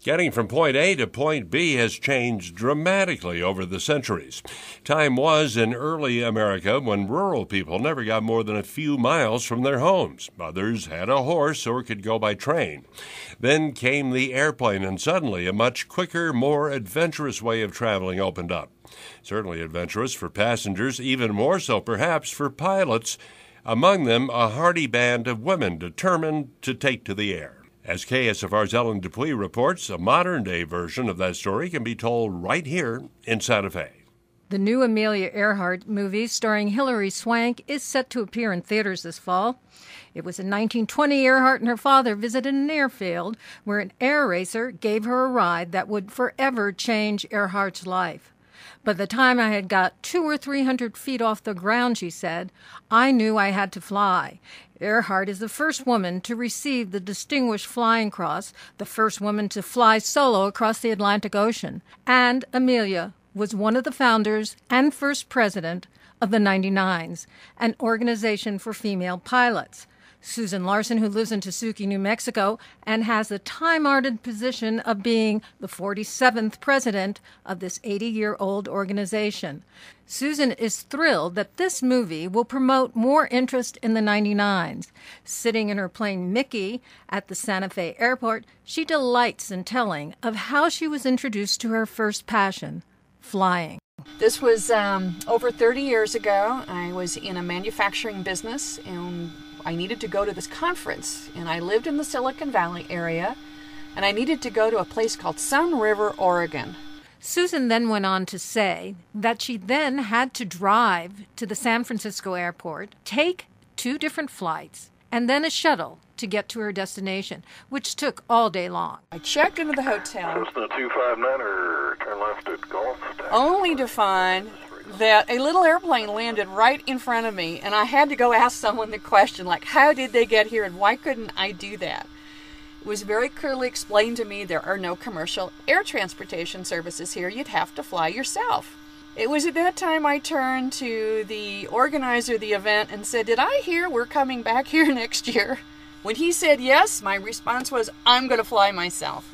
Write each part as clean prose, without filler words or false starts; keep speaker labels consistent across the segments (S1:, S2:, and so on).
S1: Getting from point A to point B has changed dramatically over the centuries. Time was in early America when rural people never got more than a few miles from their homes. Others had a horse or could go by train. Then came the airplane, and suddenly a much quicker, more adventurous way of traveling opened up. Certainly adventurous for passengers, even more so perhaps for pilots. Among them, a hardy band of women determined to take to the air. As KSFR's Ellen Dupuis reports, a modern-day version of that story can be told right here in Santa Fe.
S2: The new Amelia Earhart movie starring Hilary Swank is set to appear in theaters this fall. It was in 1920 Earhart and her father visited an airfield where an air racer gave her a ride that would forever change Earhart's life. By the time I had got 200 or 300 feet off the ground, she said, I knew I had to fly. Earhart is the first woman to receive the Distinguished Flying Cross, the first woman to fly solo across the Atlantic Ocean, and Amelia was one of the founders and first president of the 99s, an organization for female pilots. Susan Larson, who lives in Tesuque, New Mexico, and has the time-honored position of being the 47th president of this 80-year-old organization. Susan is thrilled that this movie will promote more interest in the 99s. Sitting in her plane Mickey at the Santa Fe airport, she delights in telling of how she was introduced to her first passion, flying.
S3: This was over 30 years ago. I was in a manufacturing business, and I needed to go to this conference, and I lived in the Silicon Valley area, and I needed to go to a place called Sun River, Oregon.
S2: Susan then went on to say that she then had to drive to the San Francisco airport, take 2 different flights, and then a shuttle to get to her destination, which took all day long.
S3: I checked into the hotel,
S4: Cessna 259er, turn left at Gulf.
S3: only to find that a little airplane landed right in front of me, and I had to go ask someone the question, like, how did they get here and why couldn't I do that? It was very clearly explained to me there are no commercial air transportation services here. You'd have to fly yourself. It was at that time I turned to the organizer of the event and said, did I hear we're coming back here next year? When he said yes, my response was, I'm going to fly myself.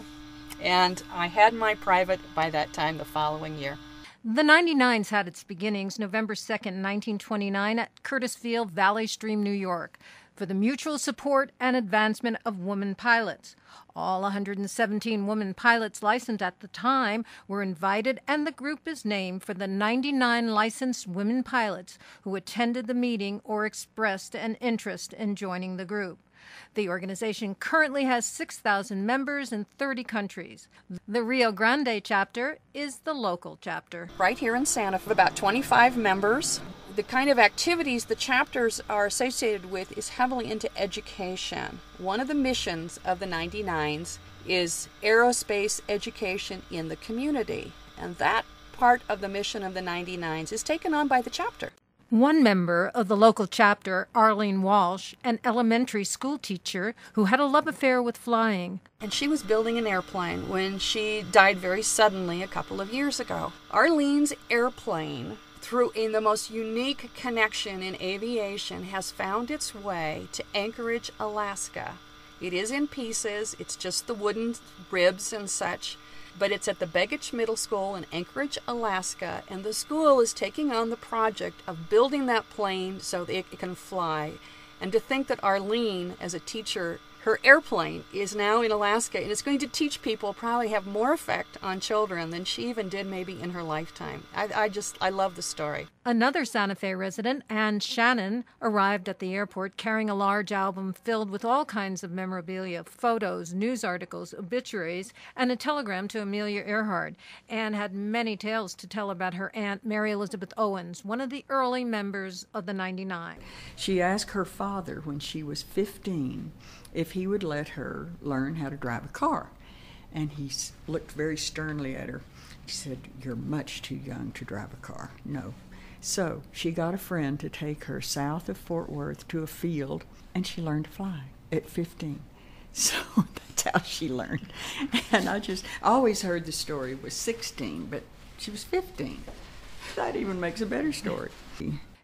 S3: And I had my private by that time the following year.
S2: The 99s had its beginnings November 2nd, 1929 at Curtis Field, Valley Stream, New York, for the mutual support and advancement of women pilots. All 117 women pilots licensed at the time were invited, and the group is named for the 99 licensed women pilots who attended the meeting or expressed an interest in joining the group. The organization currently has 6,000 members in 30 countries. The Rio Grande chapter is the local chapter.
S3: Right here in Santa Fe, about 25 members. The kind of activities the chapters are associated with is heavily into education. One of the missions of the 99s is aerospace education in the community, and that part of the mission of the 99s is taken on by the chapter.
S2: One member of the local chapter, Arlene Walsh, an elementary school teacher who had a love affair with flying.
S3: And she was building an airplane when she died very suddenly a couple of years ago. Arlene's airplane, through in the most unique connection in aviation, has found its way to Anchorage, Alaska. It is in pieces. It's just the wooden ribs and such. But it's at the Begich Middle School in Anchorage, Alaska, and the school is taking on the project of building that plane so that it can fly. And to think that Arlene, as a teacher, her airplane is now in Alaska, and it's going to teach people, probably have more effect on children than she even did maybe in her lifetime. I love the story.
S2: Another Santa Fe resident, Ann Shannon, arrived at the airport carrying a large album filled with all kinds of memorabilia, photos, news articles, obituaries, and a telegram to Amelia Earhart. Ann had many tales to tell about her aunt, Mary Elizabeth Owens, one of the early members of the 99.
S5: She asked her father when she was 15 if he would let her learn how to drive a car. And he looked very sternly at her. He said, "You're much too young to drive a car. No." So she got a friend to take her south of Fort Worth to a field, and she learned to fly at 15. So that's how she learned. And I always heard the story was 16, but she was 15. That even makes a better story.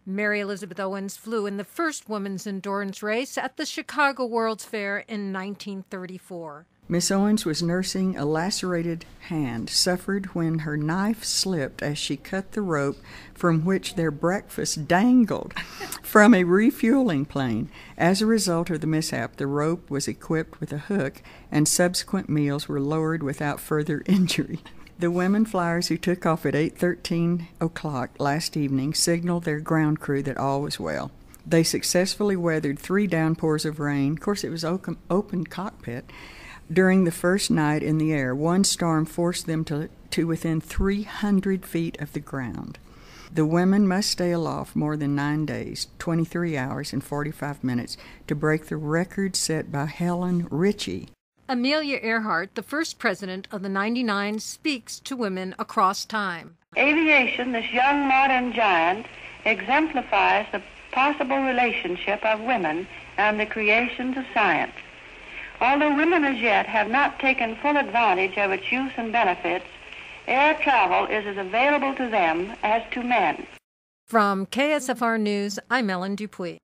S2: Mary Elizabeth Owens flew in the first women's endurance race at the Chicago World's Fair in 1934.
S5: Miss Owens was nursing a lacerated hand, suffered when her knife slipped as she cut the rope from which their breakfast dangled from a refueling plane. As a result of the mishap, the rope was equipped with a hook, and subsequent meals were lowered without further injury. The women flyers who took off at 8:13 o'clock last evening signaled their ground crew that all was well. They successfully weathered 3 downpours of rain. Of course, it was open cockpit. During the first night in the air, one storm forced them to within 300 feet of the ground. The women must stay aloft more than 9 days, 23 hours and 45 minutes, to break the record set by Helen Ritchie.
S2: Amelia Earhart, the first president of the 99, speaks to women across time.
S6: Aviation, this young modern giant, exemplifies the possible relationship of women and the creations of science. Although women as yet have not taken full advantage of its use and benefits, air travel is as available to them as to men.
S2: From KSFR News, I'm Ellen Dupuis.